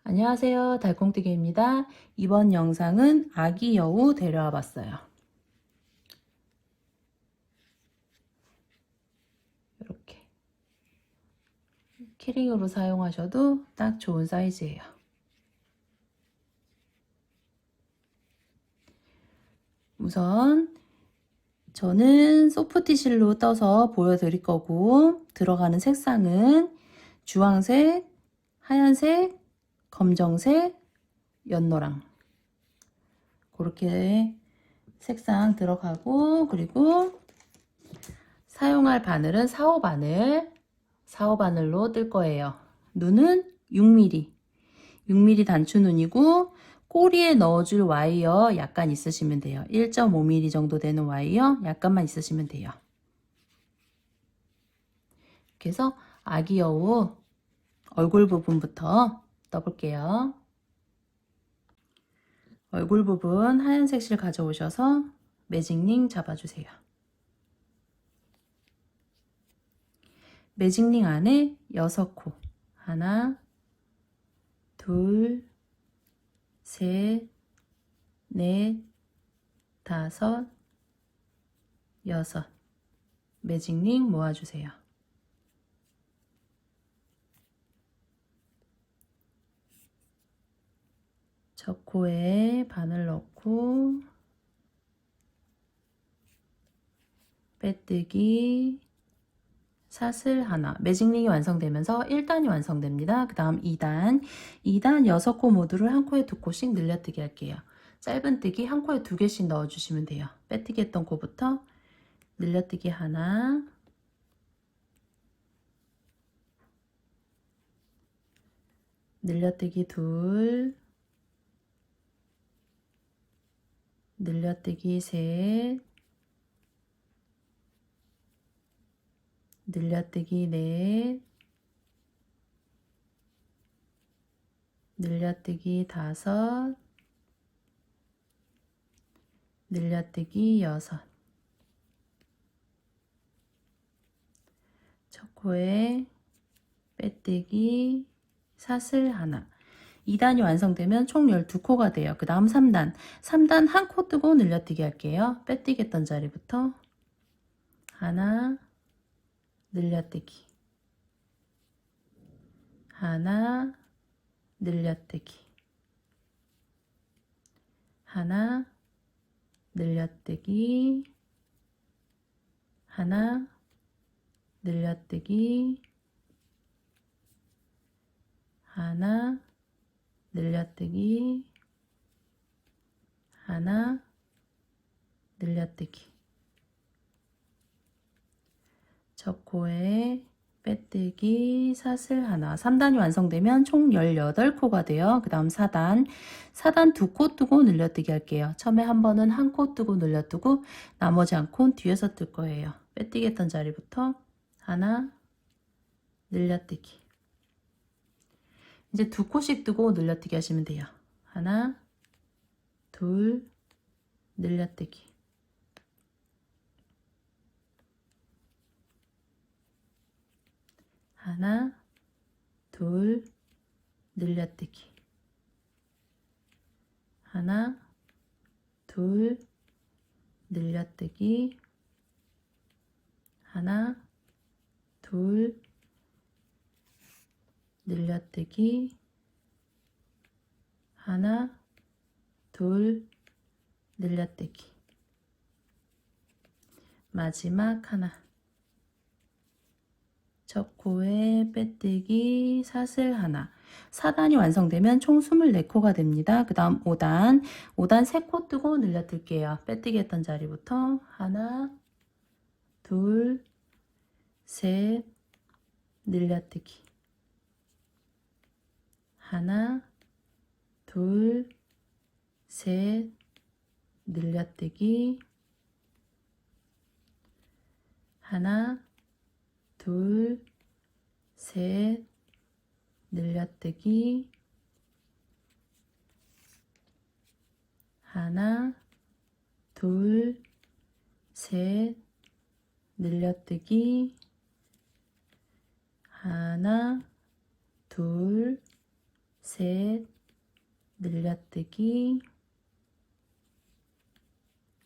안녕하세요. 달콩뜨기입니다. 이번 영상은 아기 여우 데려와 봤어요. 이렇게 키링으로 사용하셔도 딱 좋은 사이즈예요. 우선 저는 소프티실로 떠서 보여드릴 거고, 들어가는 색상은 주황색, 하얀색, 검정색, 연노랑 그렇게 색상 들어가고, 그리고 사용할 바늘은 4호 바늘로 뜰 거예요. 눈은 6mm 단추 눈이고, 꼬리에 넣어줄 와이어 약간 있으시면 돼요. 1.5mm 정도 되는 와이어 약간만 있으시면 돼요. 이렇게 해서 아기 여우 얼굴 부분부터 떠볼게요. 얼굴 부분 하얀색 실 가져오셔서 매직링 잡아주세요. 매직링 안에 6코, 하나, 둘, 셋, 넷, 다섯, 여섯. 매직링 모아주세요. 첫 코에 바늘 넣고 빼뜨기, 사슬 하나. 매직링이 완성되면서 1단이 완성됩니다. 그 다음 2단 6코 모두를 한 코에 2코씩 늘려뜨기 할게요. 짧은뜨기 한 코에 2개씩 넣어주시면 돼요. 빼뜨기 했던 코부터 늘려뜨기 하나, 늘려뜨기 둘, 늘려뜨기 셋, 늘려뜨기 넷, 늘려뜨기 다섯, 늘려뜨기 여섯. 첫 코에 빼뜨기, 사슬 하나. 2단이 완성되면 총 12코가 돼요. 그 다음 3단. 3단 한 코 뜨고 늘려뜨기 할게요. 빼뜨기 했던 자리부터 하나, 늘려뜨기, 하나, 늘려뜨기, 하나, 늘려뜨기, 하나, 늘려뜨기, 하나, 늘려뜨기, 하나, 늘려뜨기. 첫 코에 빼뜨기, 사슬 하나. 3단이 완성되면 총 18코가 돼요. 그 다음 4단. 4단 2코 뜨고 늘려뜨기 할게요. 처음에 한 번은 한 코 뜨고 늘려뜨고, 나머지 한 코는 뒤에서 뜰 거예요. 빼뜨기 했던 자리부터 하나, 늘려뜨기. 이제 2코씩 뜨고 늘려뜨기 하시면 돼요. 하나, 둘, 늘려뜨기. 하나, 둘, 늘려뜨기. 하나, 둘, 늘려뜨기. 하나, 둘, 늘려뜨기. 하나, 둘, 늘려뜨기. 마지막 하나. 첫 코에 빼뜨기, 사슬 하나. 4단이 완성되면 총 24코가 됩니다. 그 다음 5단. 5단 3코 뜨고 늘려뜰게요. 빼뜨기 했던 자리부터 하나, 둘, 셋, 늘려뜨기. 하나, 둘, 셋, 늘려뜨기. 하나, 둘, 셋, 늘려뜨기. 하나, 둘, 셋, 늘려뜨기. 하나, 둘, 셋, 늘려뜨기,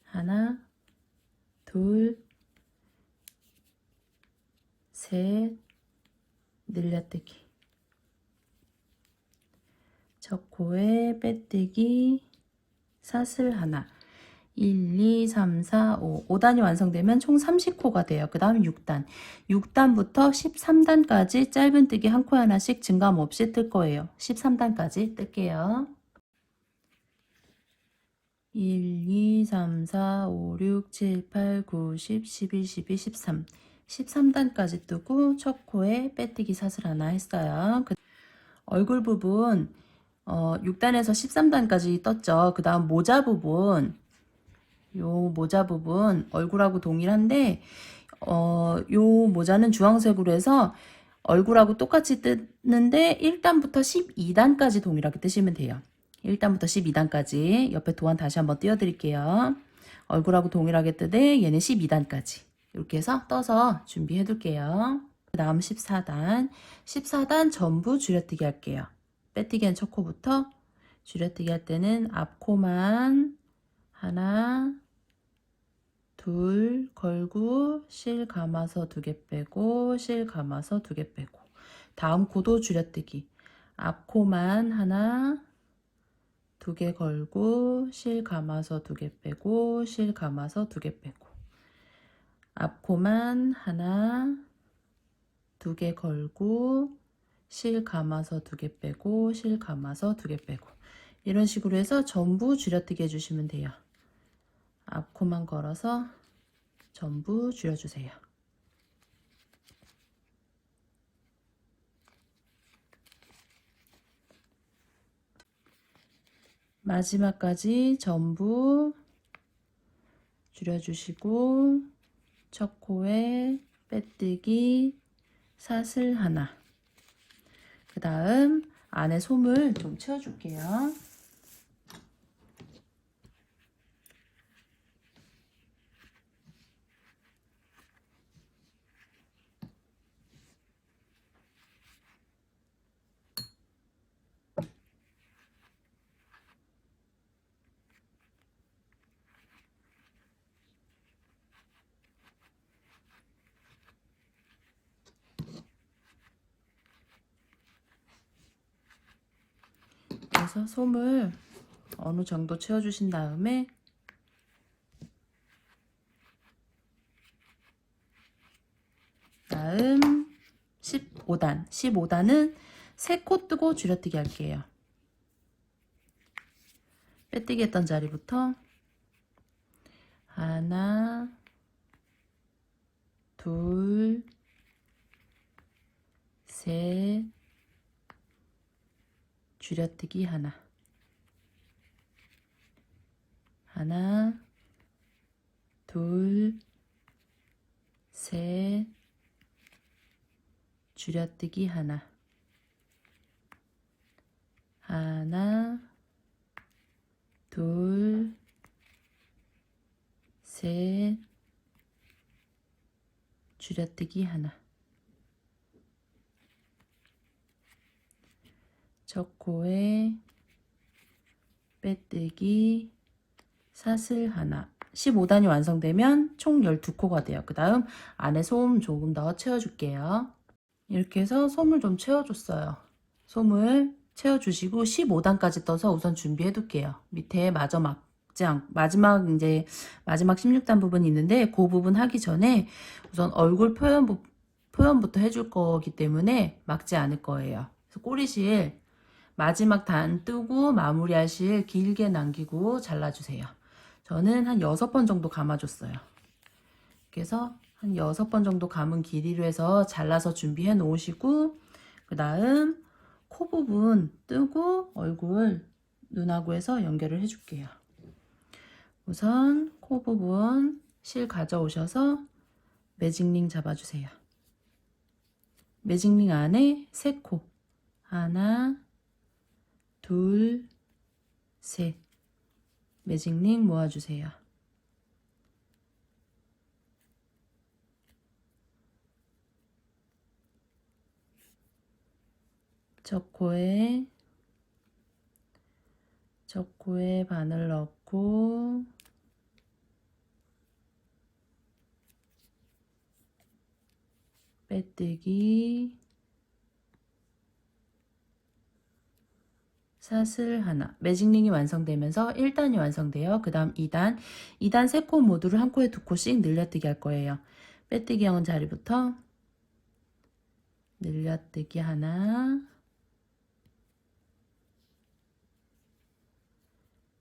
하나, 둘, 셋, 늘려뜨기. 첫 코에 빼뜨기, 사슬 하나. 1, 2, 3, 4, 5. 5단이 완성되면 총 30코가 돼요. 그 다음 6단. 6단부터 13단까지 짧은뜨기 한 코에 하나씩 증감 없이 뜰 거예요. 13단까지 뜰게요. 1, 2, 3, 4, 5, 6, 7, 8, 9, 10, 11, 12, 13. 13단까지 뜨고 첫 코에 빼뜨기 사슬 하나 했어요. 얼굴 부분 6단에서 13단까지 떴죠. 그 다음 모자 부분, 요 모자 부분 얼굴하고 동일한데 요 모자는 주황색으로 해서 얼굴하고 똑같이 뜨는데 1단부터 12단까지 동일하게 뜨시면 돼요. 1단부터 12단까지 옆에 도안 다시 한번 띄워드릴게요. 얼굴하고 동일하게 뜨되 얘는 12단까지 이렇게 해서 떠서 준비해 둘게요. 그 다음 14단 14단 전부 줄여뜨기 할게요. 빼뜨기한 첫 코부터 줄여뜨기 할 때는 앞코만 하나 둘 걸고 실 감아서 2개 빼고 실 감아서 2개 빼고 다음 코도 줄여뜨기 앞코만 하나 2개 걸고 실 감아서 2개 빼고 실 감아서 2개 빼고 앞코만 하나 2개 걸고 실 감아서 2개 빼고 실 감아서 2개 빼고 이런 식으로 해서 전부 줄여뜨기 해주시면 돼요. 앞코만 걸어서 전부 줄여주세요. 마지막까지 전부 줄여주시고 첫 코에 빼뜨기 사슬 하나. 그 다음 안에 솜을 좀 채워줄게요. 그래서 솜을 어느 정도 채워주신 다음에 다음 15단 15단은 3코 뜨고 줄여뜨기 할게요. 빼뜨기 했던 자리부터 하나 둘 셋 줄여뜨기 하나 하나 둘 셋 줄여뜨기 하나 하나 둘 셋 줄여뜨기 하나 첫 코에 빼뜨기 사슬 하나 15단이 완성되면 총 12코가 돼요. 그 다음 안에 솜 조금 더 채워줄게요. 이렇게 해서 솜을 좀 채워줬어요. 솜을 채워주시고 15단까지 떠서 우선 준비해 둘게요. 밑에 마저 막지 않고 마지막 16단 부분이 있는데 그 부분 하기 전에 우선 얼굴 표현부터 해줄 거기 때문에 막지 않을 거예요. 그래서 꼬리실 마지막 단 뜨고 마무리할 실 길게 남기고 잘라주세요. 저는 한 6번 정도 감아줬어요. 그래서 한 6번 정도 감은 길이로 해서 잘라서 준비해 놓으시고 그 다음 코 부분 뜨고 얼굴 눈하고 해서 연결을 해줄게요. 우선 코 부분 실 가져오셔서 매직링 잡아주세요. 매직링 안에 3코 하나 둘 셋 매직링 모아주세요. 첫 코에 첫 코에 바늘 넣고 빼뜨기 사슬 하나. 매직링이 완성되면서 1단이 완성돼요. 그 다음 2단. 2단 3코 모두를 한 코에 2코씩 늘려뜨기 할 거예요. 빼뜨기 한 자리부터 늘려뜨기 하나,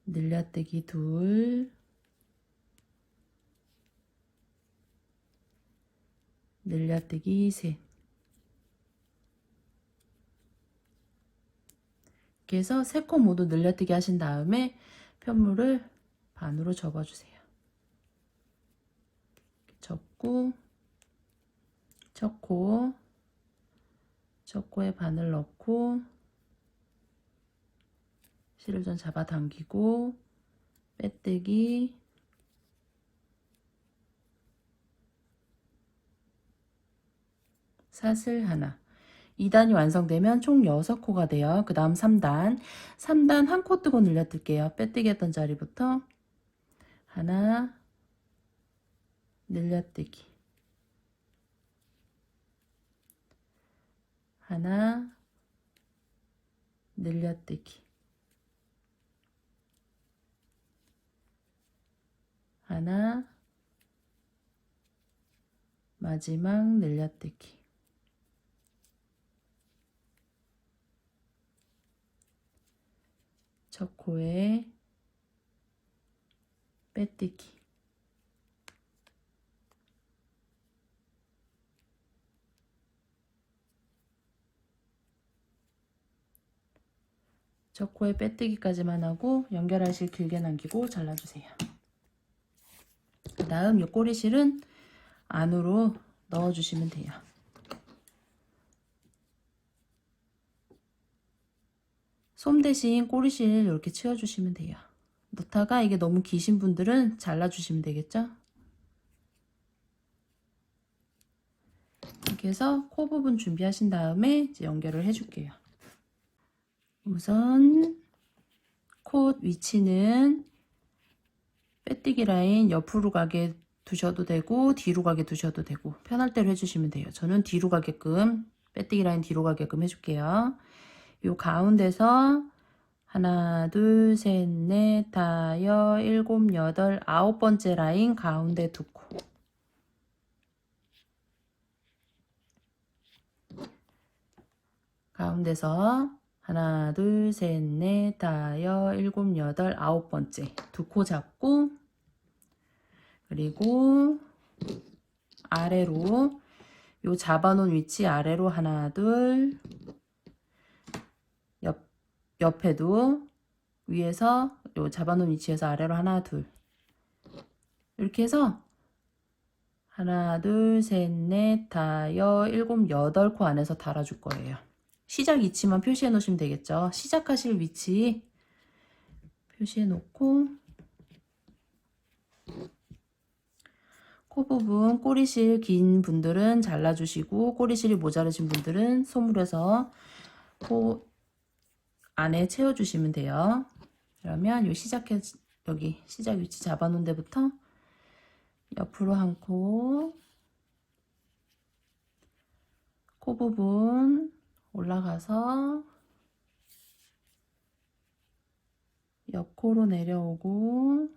늘려뜨기 둘, 늘려뜨기 셋. 이렇게 해서 3코 모두 늘려뜨기 하신 다음에 편물을 반으로 접어주세요. 접고 첫 코에 바늘 넣고 실을 좀 잡아당기고 빼뜨기 사슬 하나. 2단이 완성되면 총 6코가 돼요. 그 다음 3단. 3단 한 코 뜨고 늘려뜰게요. 빼뜨기 했던 자리부터 하나, 늘려뜨기. 하나, 늘려뜨기. 하나, 마지막 늘려뜨기. 첫 코에 빼뜨기. 첫 코에 빼뜨기까지만 하고 연결할 실 길게 남기고 잘라주세요. 그 다음 이 꼬리실은 안으로 넣어주시면 돼요. 솜 대신 꼬리실 이렇게 치워주시면 돼요. 넣다가 이게 너무 기신 분들은 잘라주시면 되겠죠? 이렇게 해서 코 부분 준비하신 다음에 이제 연결을 해줄게요. 우선 코 위치는 빼뜨기 라인 옆으로 가게 두셔도 되고 뒤로 가게 두셔도 되고 편할 대로 해주시면 돼요. 저는 뒤로 가게끔 빼뜨기 라인 뒤로 가게끔 해줄게요. 요 가운데서 하나, 둘, 셋, 넷, 다섯, 일곱, 여덟, 9번째 라인 가운데 두 코. 가운데서 하나, 둘, 셋, 넷, 다섯, 일곱, 여덟, 9번째 두 코 잡고 그리고 아래로 요 잡아놓은 위치 아래로 하나, 둘, 옆에도 위에서 요 잡아놓은 위치에서 아래로 하나, 둘 이렇게 해서 하나, 둘, 셋, 넷, 다섯, 일곱, 8코 안에서 달아줄 거예요. 시작 위치만 표시해 놓으시면 되겠죠. 시작하실 위치 표시해 놓고 코 부분 꼬리실 긴 분들은 잘라주시고 꼬리실이 모자르신 분들은 솜으로서 코 안에 채워주시면 돼요. 그러면 요 여기 시작 위치 잡아놓은 데부터 옆으로 한 코, 코 부분 올라가서 옆코로 내려오고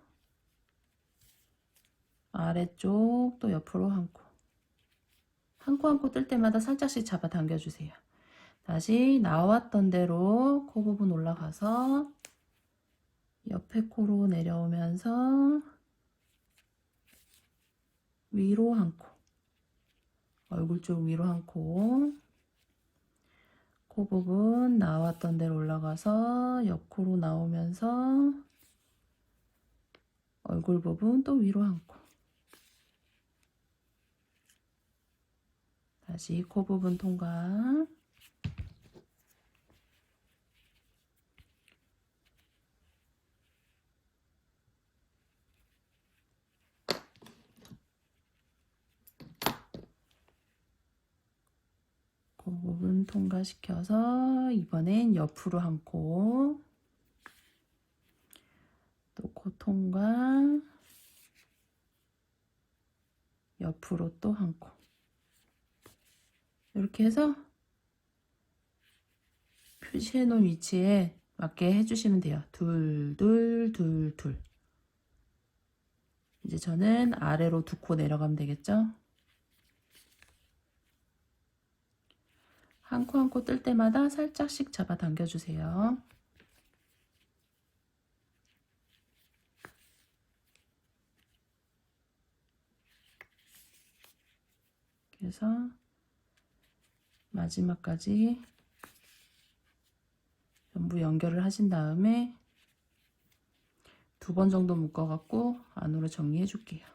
아래쪽 또 옆으로 한 코. 한 코 한 코 뜰 때마다 살짝씩 잡아 당겨주세요. 다시 나왔던 대로 코 부분 올라가서 옆에 코로 내려오면서 위로 한 코. 얼굴 쪽 위로 한 코. 코 부분 나왔던 대로 올라가서 옆코로 나오면서 얼굴 부분 또 위로 한 코. 다시 코 부분 통과. 코 부분 통과시켜서 이번엔 옆으로 한 코. 또 코 통과, 옆으로 또 한 코. 이렇게 해서 표시해 놓은 위치에 맞게 해주시면 돼요. 둘, 둘, 둘, 둘. 이제 저는 아래로 2코 내려가면 되겠죠? 한 코 한 코 뜰 때마다 살짝씩 잡아 당겨주세요. 그래서 마지막까지 전부 연결을 하신 다음에 2번 정도 묶어갖고 안으로 정리해 줄게요.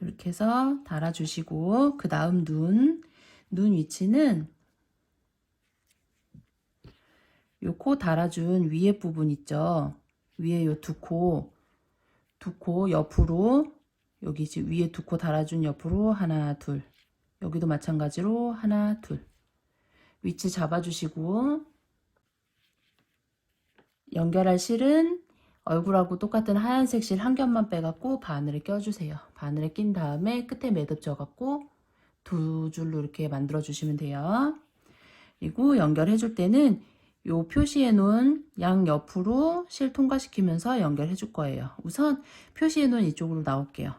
이렇게 해서 달아주시고, 그 다음 눈 위치는 요 코 달아준 위에 부분 있죠? 위에 요 2코 옆으로, 여기 지금 위에 2코 달아준 옆으로 하나, 둘. 여기도 마찬가지로 하나, 둘. 위치 잡아주시고, 연결할 실은 얼굴하고 똑같은 하얀색 실 한 겹만 빼갖고 바늘에 껴주세요. 바늘에 낀 다음에 끝에 매듭 져갖고 2줄로 이렇게 만들어 주시면 돼요. 그리고 연결해 줄 때는 요 표시해 놓은 양 옆으로 실 통과시키면서 연결해 줄 거예요. 우선 표시해 놓은 이쪽으로 나올게요.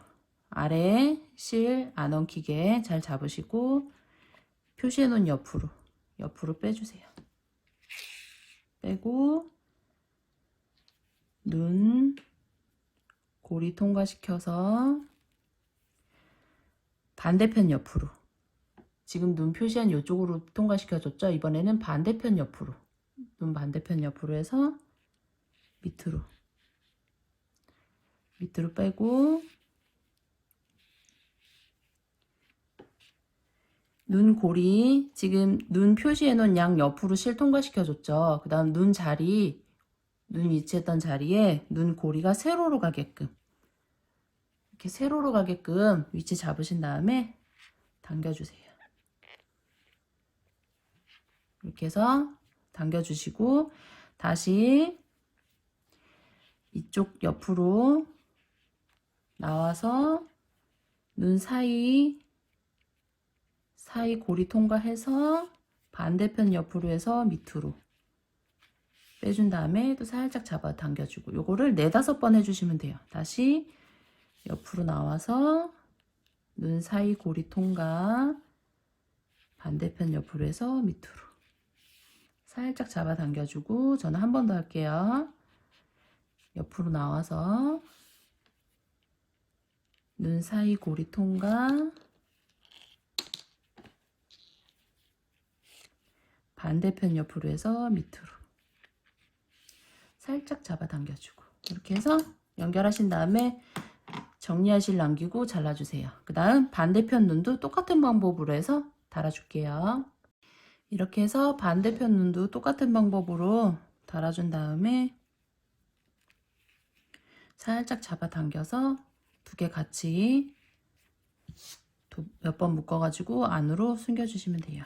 아래 실 안 엉키게 잘 잡으시고, 표시해 놓은 옆으로 빼주세요. 빼고 눈 고리 통과시켜서 반대편 옆으로, 지금 눈 표시한 이쪽으로 통과시켜줬죠? 이번에는 반대편 옆으로, 눈 반대편 옆으로 해서 밑으로 빼고, 눈 고리 지금 눈 표시해 놓은 양 옆으로 실 통과시켜줬죠? 그 다음 눈 위치했던 자리에 눈 고리가 세로로 가게끔, 이렇게 세로로 가게끔 위치 잡으신 다음에 당겨주세요. 이렇게 해서 당겨주시고, 다시 이쪽 옆으로 나와서 눈 사이 고리 통과해서 반대편 옆으로 해서 밑으로 빼준 다음에 또 살짝 잡아 당겨주고, 요거를 4-5번 해주시면 돼요. 다시 옆으로 나와서 눈 사이 고리 통과, 반대편 옆으로 해서 밑으로 살짝 잡아 당겨주고, 저는 한 번 더 할게요. 옆으로 나와서 눈 사이 고리 통과, 반대편 옆으로 해서 밑으로 살짝 잡아 당겨주고, 이렇게 해서 연결하신 다음에 정리하실 남기고 잘라주세요. 그 다음 반대편 눈도 똑같은 방법으로 해서 달아줄게요. 이렇게 해서 반대편 눈도 똑같은 방법으로 달아준 다음에 살짝 잡아 당겨서 2개 같이 몇 번 묶어가지고 안으로 숨겨주시면 돼요.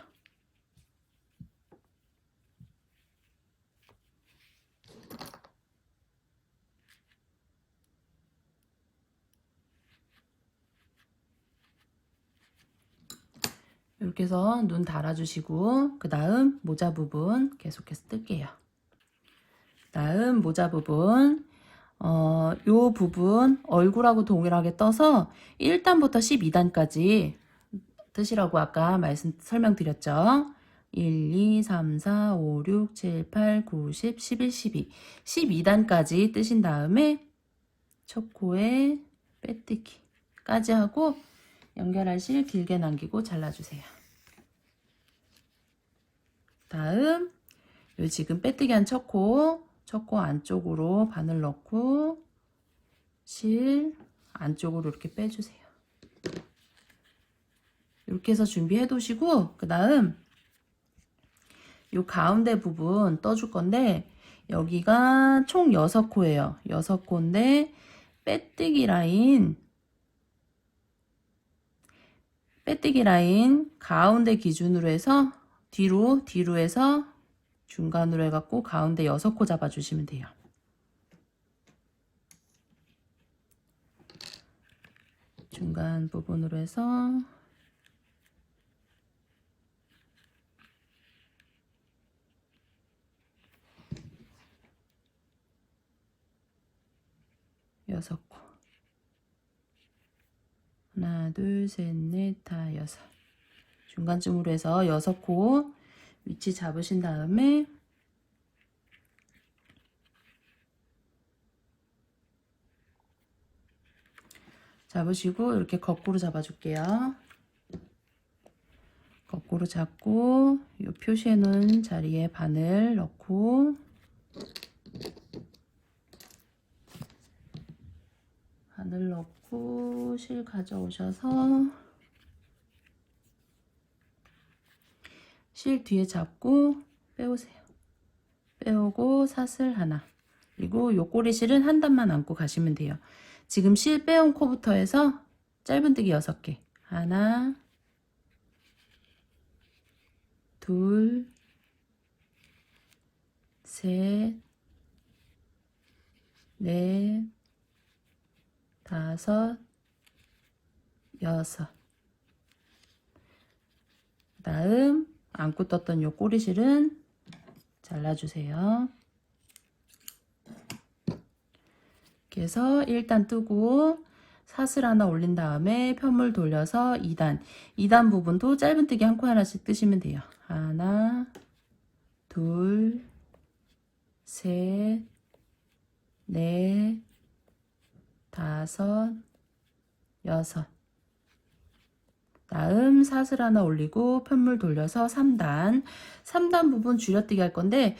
이렇게 해서 눈 달아주시고, 그 다음 모자 부분 계속해서 뜰게요. 다음 모자 부분, 요 부분 얼굴하고 동일하게 떠서 1단부터 12단까지 뜨시라고 아까 설명드렸죠. 1, 2, 3, 4, 5, 6, 7, 8, 9, 10, 11, 12. 12단까지 뜨신 다음에 첫 코에 빼뜨기까지 하고 연결할 실 길게 남기고 잘라주세요. 다음 요 지금 빼뜨기 한 첫 코 안쪽으로 바늘 넣고 실 안쪽으로 이렇게 빼주세요. 이렇게 해서 준비해 두시고, 그 다음 요 가운데 부분 떠줄 건데, 여기가 총 6코예요. 6코인데 빼뜨기 라인 가운데 기준으로 해서 뒤로 해서 중간으로 해갖고 가운데 6코 잡아주시면 돼요. 중간 부분으로 해서 여섯 코. 하나, 둘, 셋, 넷, 다, 여섯. 중간쯤으로 해서 6코 위치 잡으신 다음에 잡으시고 이렇게 거꾸로 잡아줄게요. 거꾸로 잡고 이 표시해 놓은 자리에 바늘 넣고 실 가져오셔서 실 뒤에 잡고 빼오세요. 빼오고 사슬 하나, 그리고 요 꼬리실은 한 단만 안고 가시면 돼요. 지금 실 빼온 코부터 해서 짧은뜨기 6개. 하나, 둘, 셋, 넷, 다섯, 여섯. 다음 안고 떴던 요 꼬리실은 잘라주세요. 이렇게 해서 1단 뜨고 사슬 하나 올린 다음에 편물 돌려서 2단 부분도 짧은뜨기 한 코 하나씩 뜨시면 돼요. 하나, 둘, 셋, 넷, 다섯, 여섯. 다음 사슬 하나 올리고 편물 돌려서 3단 부분 줄여뜨기 할 건데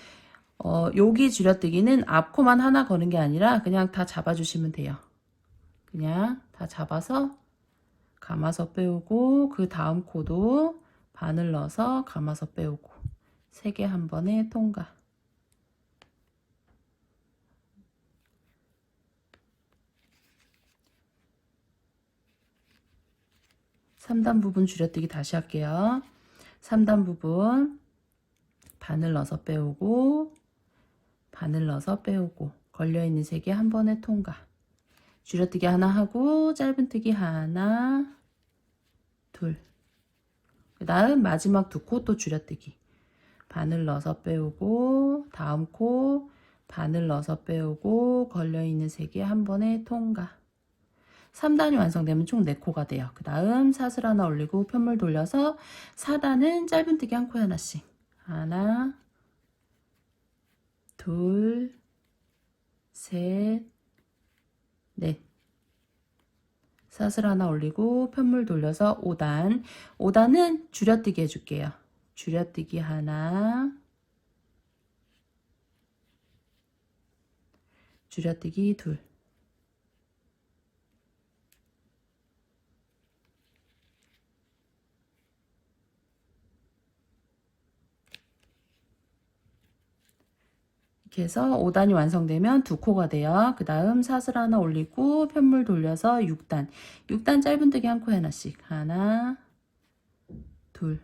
여기 줄여뜨기는 앞코만 하나 거는 게 아니라 그냥 다 잡아주시면 돼요. 그냥 다 잡아서 감아서 빼오고 그 다음 코도 바늘 넣어서 감아서 빼오고 3개 한 번에 통과. (3단) 부분 줄여뜨기 다시 할게요. 3단 부분 바늘 넣어서 빼오고 바늘 넣어서 빼오고 걸려있는 3개 한 번에 통과. 줄여뜨기 하나 하고 짧은뜨기 하나, 둘. 그 다음 마지막 2코 또 줄여뜨기. 바늘 넣어서 빼오고 다음 코 바늘 넣어서 빼오고 걸려있는 3개 한 번에 통과. 3단이 완성되면 총 4코가 돼요. 그 다음 사슬 하나 올리고 편물 돌려서 4단은 짧은뜨기 한 코에 하나씩. 하나, 둘, 셋, 넷. 사슬 하나 올리고 편물 돌려서 5단은 줄여뜨기 해줄게요. 줄여뜨기 하나, 줄여뜨기 둘. 이렇게 해서 5단이 완성되면 2코가 돼요. 그 다음 사슬 하나 올리고 편물 돌려서 6단 짧은뜨기 한 코에 하나씩. 하나, 둘.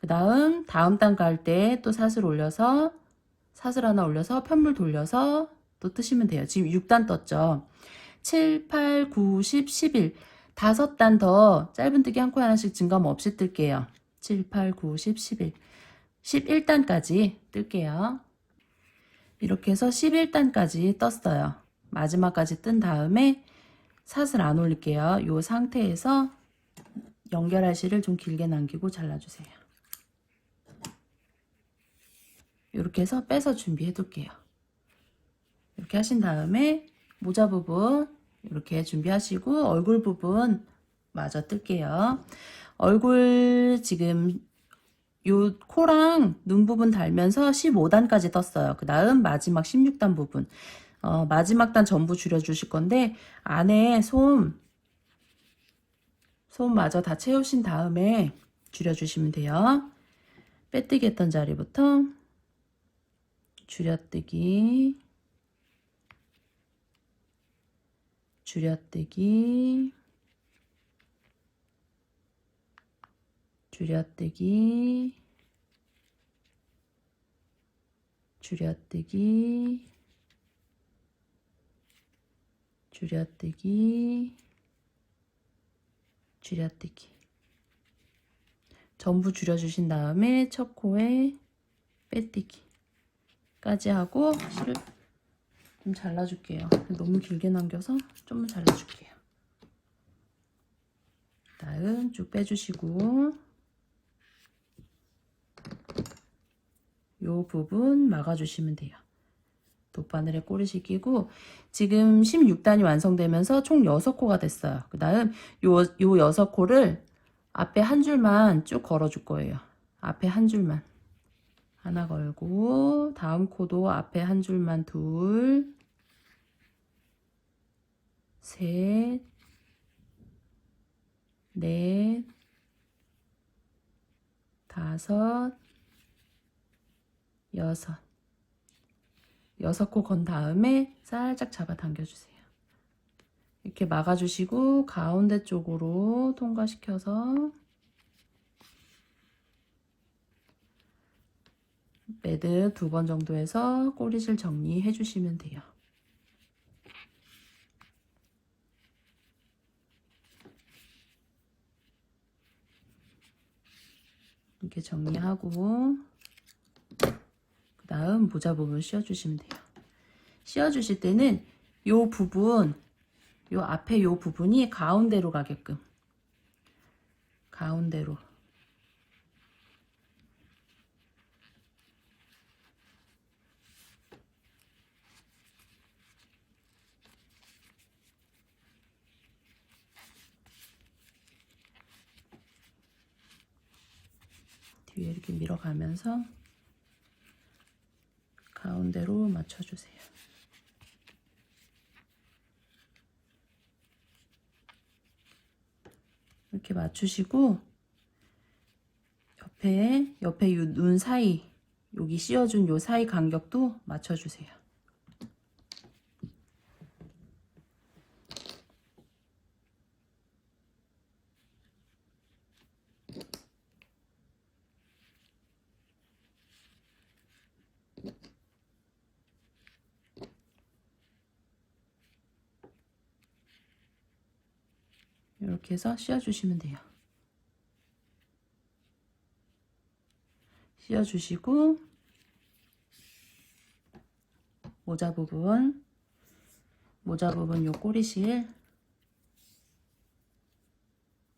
그 다음 단 갈 때 또 사슬 하나 올려서 편물 돌려서 또 뜨시면 돼요. 지금 6단 떴죠. 7, 8, 9, 10, 11. 5단 더 짧은뜨기 한 코에 하나씩 증감 없이 뜰게요. 7, 8, 9, 10, 11. 11단까지 뜰게요. 이렇게 해서 11단까지 떴어요. 마지막까지 뜬 다음에 사슬 안 올릴게요. 이 상태에서 연결할 실을 좀 길게 남기고 잘라주세요. 이렇게 해서 빼서 준비해 둘게요. 이렇게 하신 다음에 모자 부분 이렇게 준비하시고 얼굴 부분 마저 뜰게요. 얼굴 지금 요 코랑 눈 부분 달면서 15단까지 떴어요. 그 다음 마지막 16단 부분. 마지막 단 전부 줄여주실 건데, 안에 솜마저 다 채우신 다음에 줄여주시면 돼요. 빼뜨기 했던 자리부터 줄여뜨기, 줄여뜨기, 줄여뜨기, 줄여뜨기, 줄여뜨기, 줄여뜨기. 전부 줄여주신 다음에 첫 코에 빼뜨기까지 하고 실을 좀 잘라줄게요. 너무 길게 남겨서 좀 잘라줄게요. 다음 쭉 빼주시고 요 부분 막아주시면 돼요. 돗바늘에 꼬리실 끼고 지금 16단이 완성되면서 총 6코가 됐어요. 그 다음 요 6코를 앞에 한 줄만 쭉 걸어줄 거예요. 앞에 한 줄만 하나 걸고 다음 코도 앞에 한 줄만 둘, 셋, 넷, 다섯, 여섯. 6코 건 다음에 살짝 잡아 당겨주세요. 이렇게 막아주시고 가운데 쪽으로 통과시켜서 매듭 2번 정도 해서 꼬리실 정리해 주시면 돼요. 이렇게 정리하고 그 다음 모자 부분 씌워주시면 돼요. 씌워주실 때는 요 부분, 요 앞에 요 부분이 가운데로 가게끔 가운데로 뒤에 이렇게 밀어가면서 가운데로 맞춰주세요. 이렇게 맞추시고 옆에 이 눈 사이 여기 씌워준 요 사이 간격도 맞춰주세요. 이렇게 해서 씌워주시면 돼요. 씌워주시고 모자 부분 요 꼬리실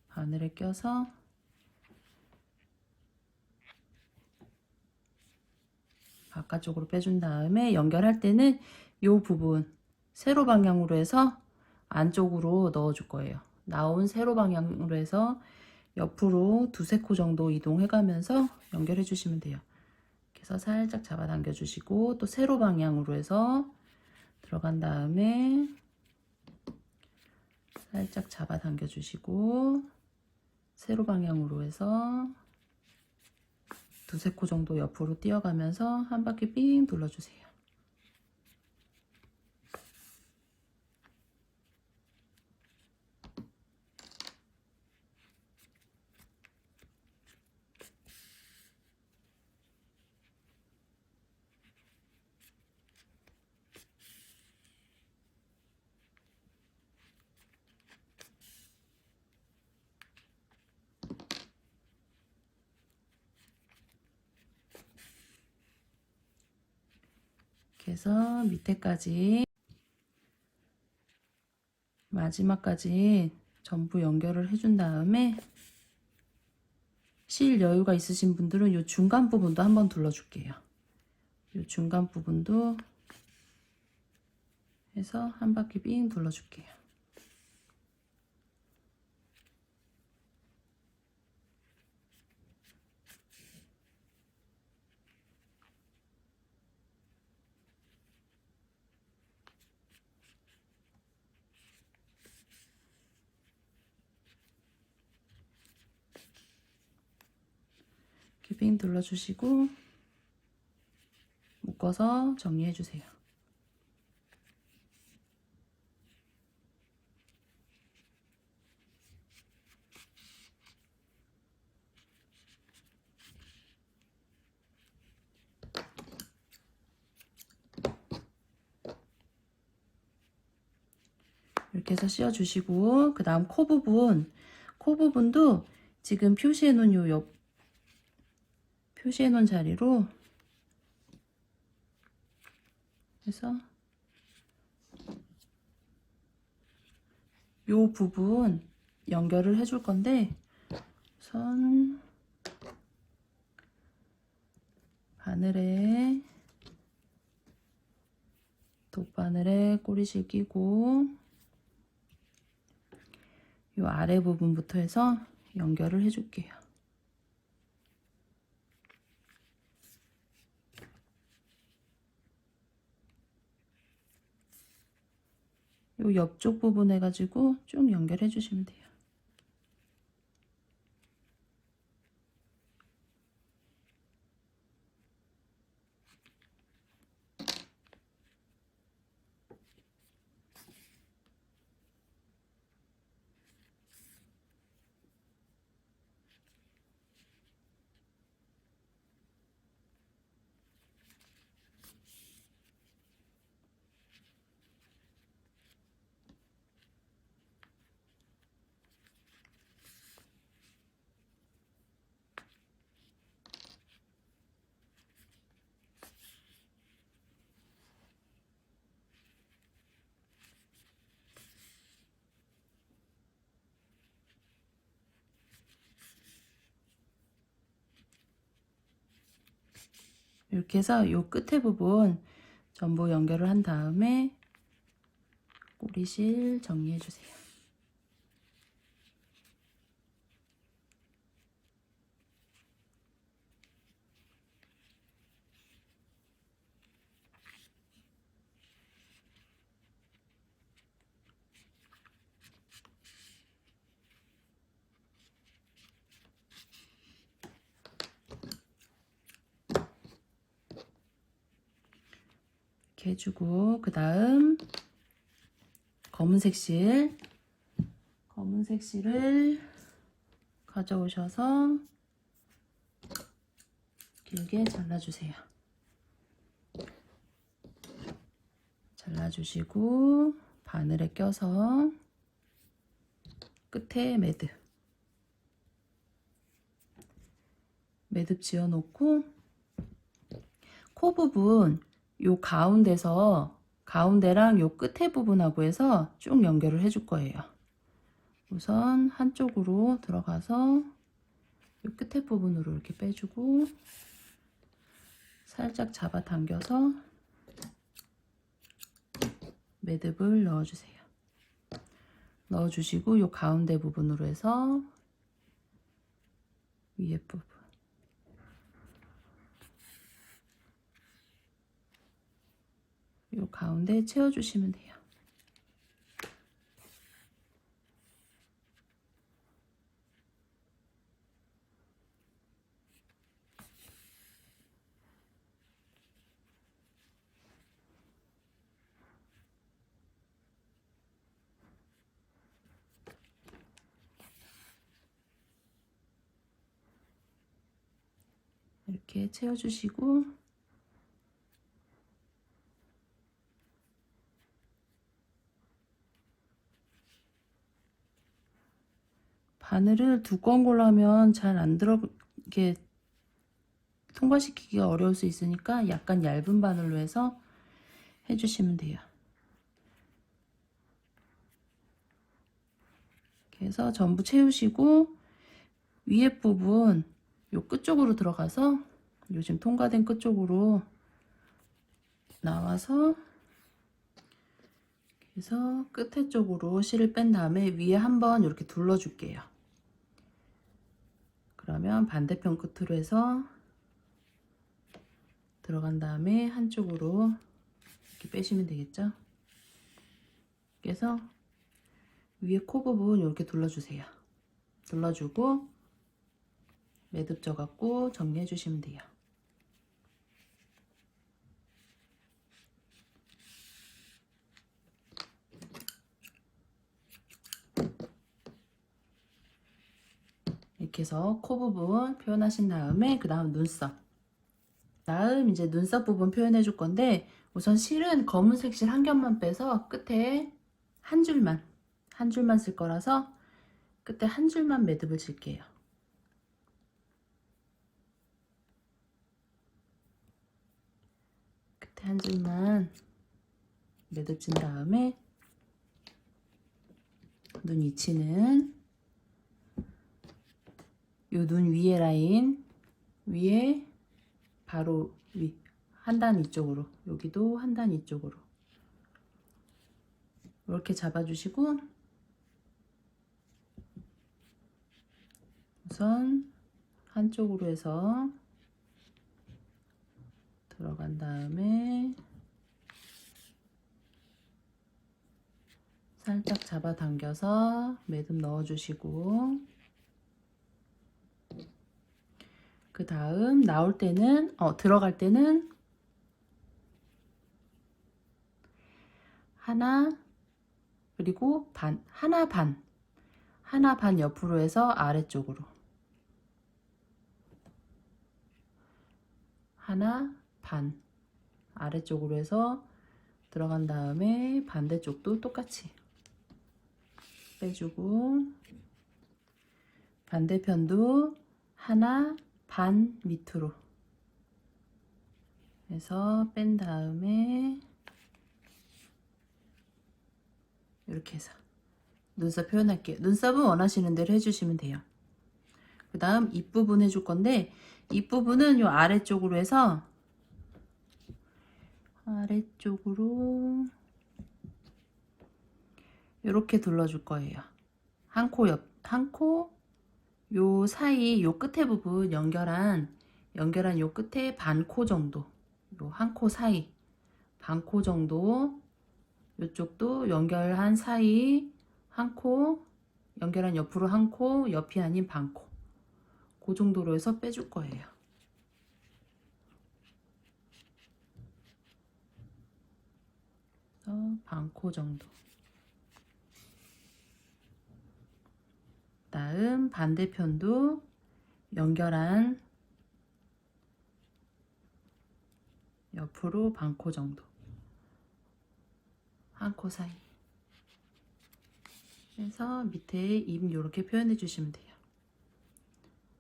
바늘에 껴서 바깥쪽으로 빼준 다음에 연결할 때는 요 부분 세로 방향으로 해서 안쪽으로 넣어줄 거예요. 나온 세로 방향으로 해서 옆으로 2~3코 정도 이동해 가면서 연결해 주시면 돼요. 그래서 살짝 잡아당겨 주시고 또 세로 방향으로 해서 들어간 다음에 살짝 잡아당겨 주시고 세로 방향으로 해서 2~3코 정도 옆으로 뛰어가면서 한 바퀴 삥 둘러주세요. 이렇게 해서 밑에까지 마지막까지 전부 연결을 해준 다음에 실 여유가 있으신 분들은 이 중간 부분도 한번 둘러줄게요. 이 중간 부분도 해서 한 바퀴 삥 둘러줄게요. 이렇게 삥 둘러주시고 묶어서 정리해 주세요. 이렇게 해서 씌워주시고, 그 다음 코 부분도 지금 표시해 놓은 표시해 놓은 자리로 해서 요 부분 연결을 해줄 건데, 우선 바늘에 돗바늘에 꼬리실 끼고 요 아래 부분부터 해서 연결을 해줄게요. 요 옆쪽 부분 해가지고 쭉 연결해 주시면 돼요. 이렇게 해서 요 끝에 부분 전부 연결을 한 다음에 꼬리실 정리해 주세요. 이렇게 해주고, 그 다음 검은색 실을 가져오셔서 길게 잘라주세요. 잘라주시고 바늘에 껴서 끝에 매듭 지어놓고, 코 부분 요 가운데랑 요 끝에 부분하고 해서 쭉 연결을 해줄 거예요. 우선 한쪽으로 들어가서 요 끝에 부분으로 이렇게 빼주고 살짝 잡아당겨서 매듭을 넣어주세요. 넣어주시고 요 가운데 부분으로 해서 위에 부분 요 가운데 채워주시면 돼요. 이렇게 채워주시고, 바늘을 두꺼운 걸로 하면 잘 안 이렇게 통과시키기가 어려울 수 있으니까 약간 얇은 바늘로 해서 해주시면 돼요. 이렇게 해서 전부 채우시고, 위에 부분 요 끝쪽으로 들어가서 요즘 통과된 끝쪽으로 나와서 그래서 끝에 쪽으로 실을 뺀 다음에 위에 한번 이렇게 둘러줄게요. 그러면 반대편 끝으로 해서 들어간 다음에 한쪽으로 이렇게 빼시면 되겠죠. 그래서 위에 코 부분 이렇게 둘러주세요. 둘러주고 매듭 져갖고 정리해 주시면 돼요. 이렇게 해서 코 부분 표현하신 다음에 그 다음 이제 눈썹 부분 표현해 줄 건데, 우선 실은 검은색 실 한 겹만 빼서 끝에 한 줄만 한 줄만 쓸 거라서 끝에 한 줄만 매듭을 질게요. 끝에 한 줄만 매듭 진 다음에 눈 위치는 요 눈 위에 라인 위에 바로 위 한 단 이쪽으로, 여기도 한 단 이쪽으로 이렇게 잡아주시고 우선 한쪽으로 해서 들어간 다음에 살짝 잡아당겨서 매듭 넣어주시고, 그 다음 나올 때는 들어갈 때는 하나 그리고 반, 하나 반 옆으로 해서 아래쪽으로 하나 반 아래쪽으로 해서 들어간 다음에 반대쪽도 똑같이 빼주고, 반대편도 하나 반 밑으로 해서 뺀 다음에 이렇게 해서 눈썹 표현할게요. 눈썹은 원하시는 대로 해주시면 돼요. 그 다음 입부분 해줄 건데, 입부분은 요 아래쪽으로 해서 아래쪽으로 이렇게 둘러줄 거예요. 한 코 요 사이 요 끝에 부분 연결한 요 끝에 반 코 정도, 요 한 코 사이 반 코 정도, 요쪽도 연결한 사이 한 코, 연결한 옆으로 한 코, 옆이 아닌 반 코, 그 정도로 해서 빼줄 거예요. 반 코 정도. 다음 반대편도 연결한 옆으로 반 코 정도, 한 코 사이 해서 밑에 입 이렇게 표현해 주시면 돼요.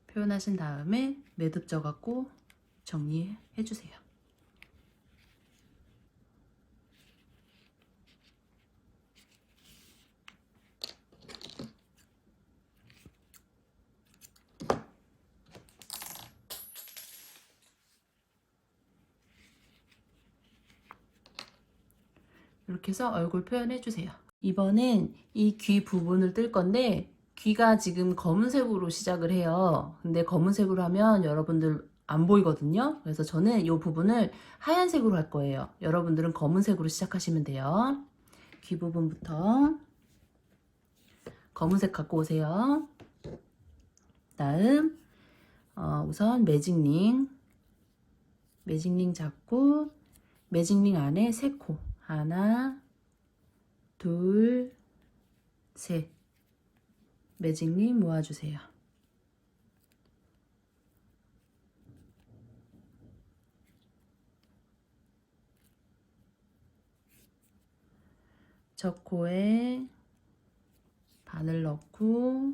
표현하신 다음에 매듭 져 갖고 정리해 주세요. 이렇게 해서 얼굴 표현해 주세요. 이번엔 이 귀 부분을 뜰 건데, 귀가 지금 검은색으로 시작을 해요. 근데 검은색으로 하면 여러분들 안 보이거든요. 그래서 저는 이 부분을 하얀색으로 할 거예요. 여러분들은 검은색으로 시작하시면 돼요. 귀 부분부터 검은색 갖고 오세요. 다음 우선 매직링 잡고, 매직링 안에 3코, 하나 둘 셋, 매직링 모아주세요. 첫 코에 바늘 넣고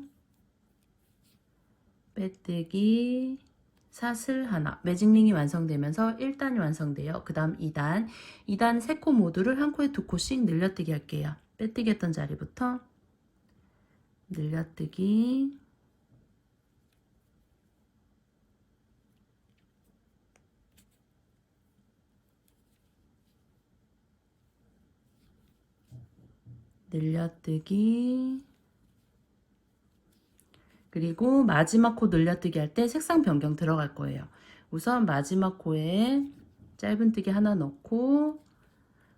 빼뜨기 사슬 하나, 매직링이 완성되면서 1단이 완성돼요. 그 다음 2단 3코 모두를 한 코에 2코씩 늘려뜨기 할게요. 빼뜨기 했던 자리부터 늘려뜨기, 늘려뜨기, 그리고 마지막 코 늘려뜨기 할 때 색상 변경 들어갈 거예요. 우선 마지막 코에 짧은뜨기 하나 넣고,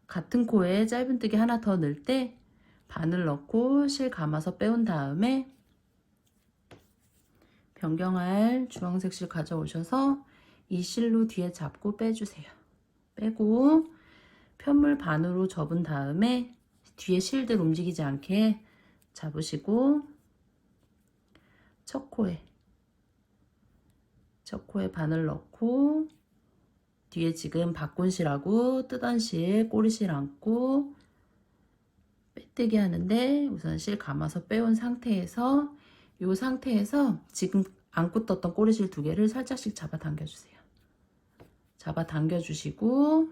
같은 코에 짧은뜨기 하나 더 넣을 때 바늘 넣고 실 감아서 빼온 다음에 변경할 주황색 실 가져오셔서 이 실로 뒤에 잡고 빼주세요. 빼고 편물 반으로 접은 다음에 뒤에 실들 움직이지 않게 잡으시고, 첫 코에 바늘 넣고 뒤에 지금 바꾼 실하고 뜨던 실, 꼬리실 안고 빼뜨기 하는데 우선 실 감아서 빼온 상태에서 이 상태에서 지금 안고 떴던 꼬리실 2개를 살짝씩 잡아 당겨주세요. 잡아 당겨주시고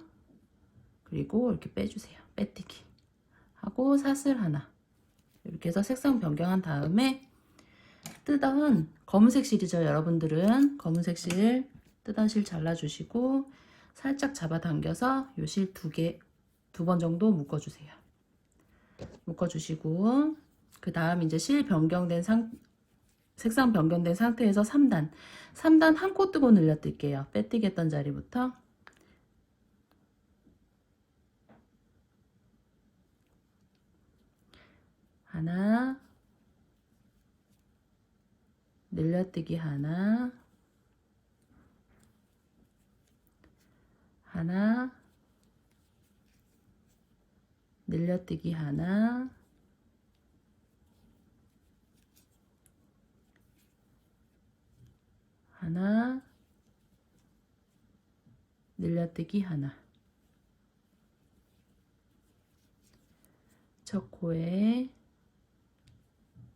그리고 이렇게 빼주세요. 빼뜨기 하고 사슬 하나 이렇게 해서 색상 변경한 다음에 뜨던 검은색 실이죠. 여러분들은 검은색 실 뜨던 실 잘라주시고 살짝 잡아 당겨서 요 실 2번 정도 묶어주세요. 묶어주시고 그 다음 이제 실 변경된 색상 변경된 상태에서 3단 한 코 뜨고 늘려뜰게요. 빼뜨기 했던 자리부터 하나, 늘려뜨기 하나, 하나, 늘려뜨기 하나, 하나, 늘려뜨기 하나. 첫 코에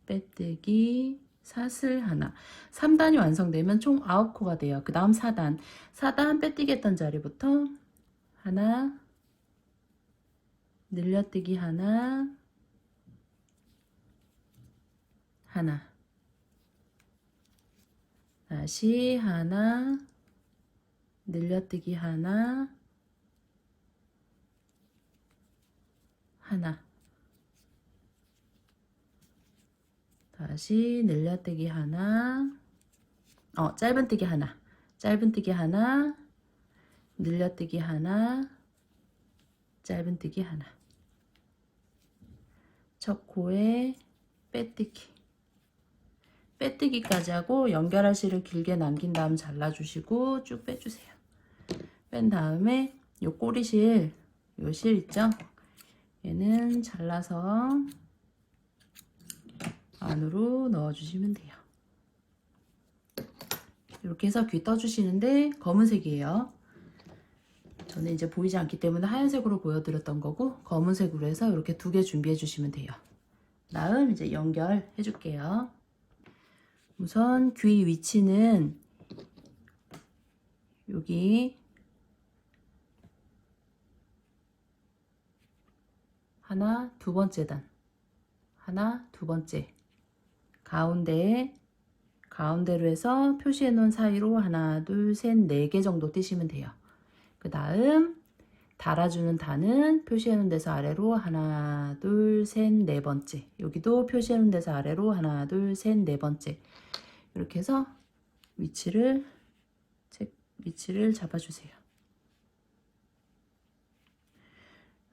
빼뜨기 사슬 하나. 3단이 완성되면 총 9코가 돼요. 그 다음 4단 빼뜨기 했던 자리부터 하나, 늘려뜨기 하나, 하나, 다시 하나, 늘려뜨기 하나, 하나, 다시 늘려뜨기 하나, 짧은뜨기 하나, 짧은뜨기 하나, 늘려뜨기 하나, 짧은뜨기 하나. 첫 코에 빼뜨기. 빼뜨기까지 하고 연결할 실을 길게 남긴 다음 잘라주시고 쭉 빼주세요. 뺀 다음에 요 꼬리실, 요 실 있죠? 얘는 잘라서 안으로 넣어주시면 돼요. 이렇게 해서 귀 떠주시는데 검은색이에요. 저는 이제 보이지 않기 때문에 하얀색으로 보여드렸던 거고 검은색으로 해서 이렇게 2개 준비해 주시면 돼요. 다음 이제 연결해 줄게요. 우선 귀 위치는 여기 하나, 2번째 단, 하나, 2번째 가운데로 해서 표시해 놓은 사이로 하나, 둘, 셋, 4개 정도 띄시면 돼요. 그 다음 달아주는 단은 표시해 놓은 데서 아래로 하나, 둘, 셋, 4번째. 여기도 표시해 놓은 데서 아래로 하나, 둘, 셋, 4번째. 이렇게 해서 위치를 잡아주세요.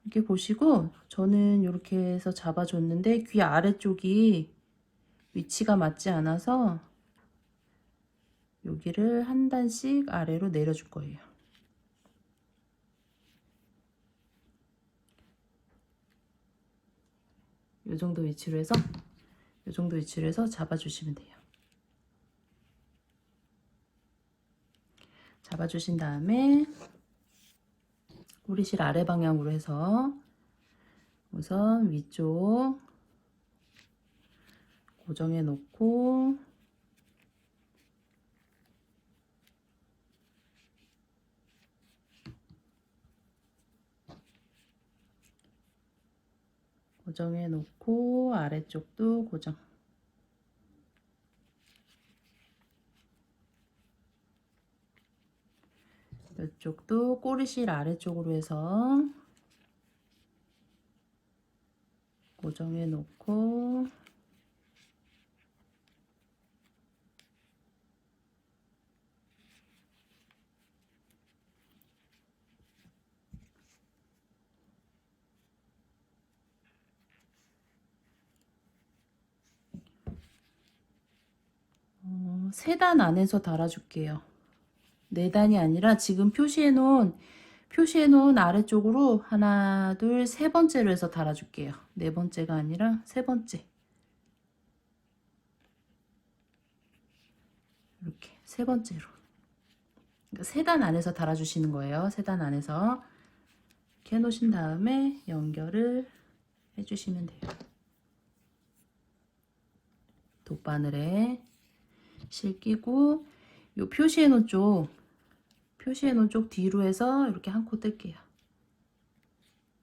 이렇게 보시고 저는 이렇게 해서 잡아줬는데 귀 아래쪽이 위치가 맞지 않아서 여기를 한 단씩 아래로 내려줄 거예요. 이 정도 위치로 해서 잡아주시면 돼요. 잡아주신 다음에 꼬리실 아래 방향으로 해서 우선 위쪽 고정해 놓고 아래쪽도 고정. 이쪽도 꼬리실 아래쪽으로 해서 고정해 놓고 세 단 안에서 달아줄게요. 4단이 아니라 지금 표시해 놓은 아래쪽으로 하나, 둘, 3번째로 해서 달아줄게요. 4번째가 아니라 3번째. 이렇게 3번째로. 그러니까 3단 안에서 달아주시는 거예요. 3단 안에서 이렇게 해놓으신 다음에 연결을 해주시면 돼요. 돗바늘에 실 끼고 요 표시해 놓은 쪽 뒤로 해서 이렇게 한 코 뜰게요.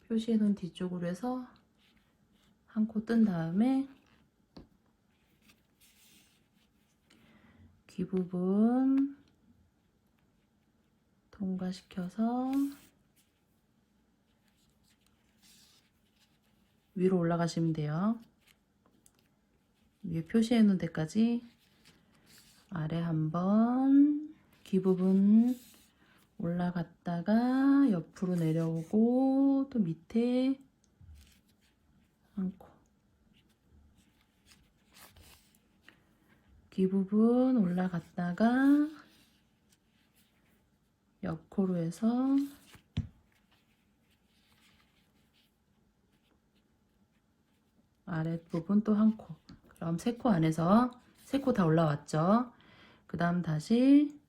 표시해 놓은 뒤쪽으로 해서 한 코 뜬 다음에 귀 부분 통과시켜서 위로 올라가시면 돼요. 위에 표시해 놓은 데까지 아래 한번 귀 부분 올라갔다가 옆으로 내려오고 또 밑에 한 코, 귀 부분 올라갔다가 옆코로 해서 아랫부분 또 한 코. 그럼 세 코 안에서 세 코 다 올라왔죠. 그 다음 다시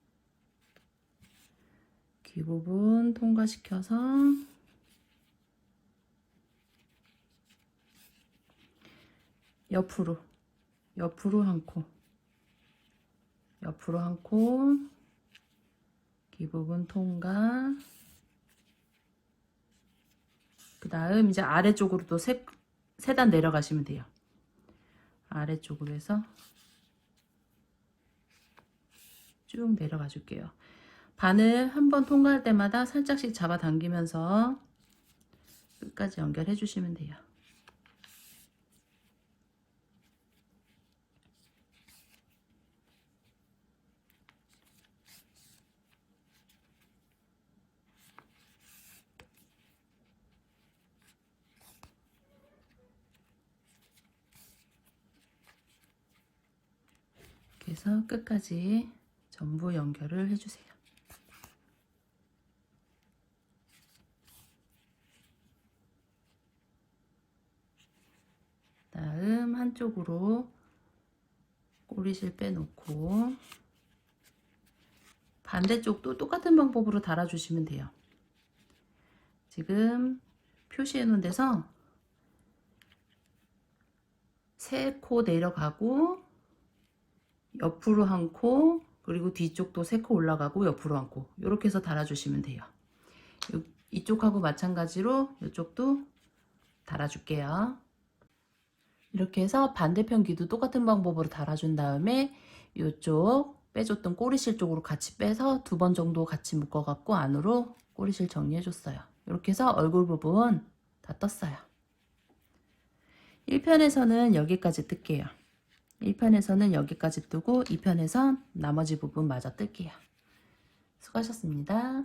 귀 부분 통과시켜서 옆으로 한 코, 옆으로 한 코, 귀 부분 통과. 그 다음 이제 아래쪽으로 또 세 단 내려가시면 돼요. 아래쪽으로 해서 쭉 내려가 줄게요. 바늘 한 번 통과할 때마다 살짝씩 잡아당기면서 끝까지 연결해 주시면 돼요. 이렇게 해서 끝까지 전부 연결을 해주세요. 다음 한쪽으로 꼬리실 빼놓고 반대쪽도 똑같은 방법으로 달아주시면 돼요. 지금 표시해 놓은 데서 세 코 내려가고 옆으로 한 코, 그리고 뒤쪽도 세 코 올라가고 옆으로 한 코, 이렇게 해서 달아주시면 돼요. 이쪽하고 마찬가지로 이쪽도 달아줄게요. 이렇게 해서 반대편 귀도 똑같은 방법으로 달아준 다음에 이쪽 빼줬던 꼬리실 쪽으로 같이 빼서 2번 정도 같이 묶어갖고 안으로 꼬리실 정리해줬어요. 이렇게 해서 얼굴 부분 다 떴어요. 1편에서는 여기까지 뜰게요. 1편에서는 여기까지 뜨고 2편에선 나머지 부분 마저 뜰게요. 수고하셨습니다.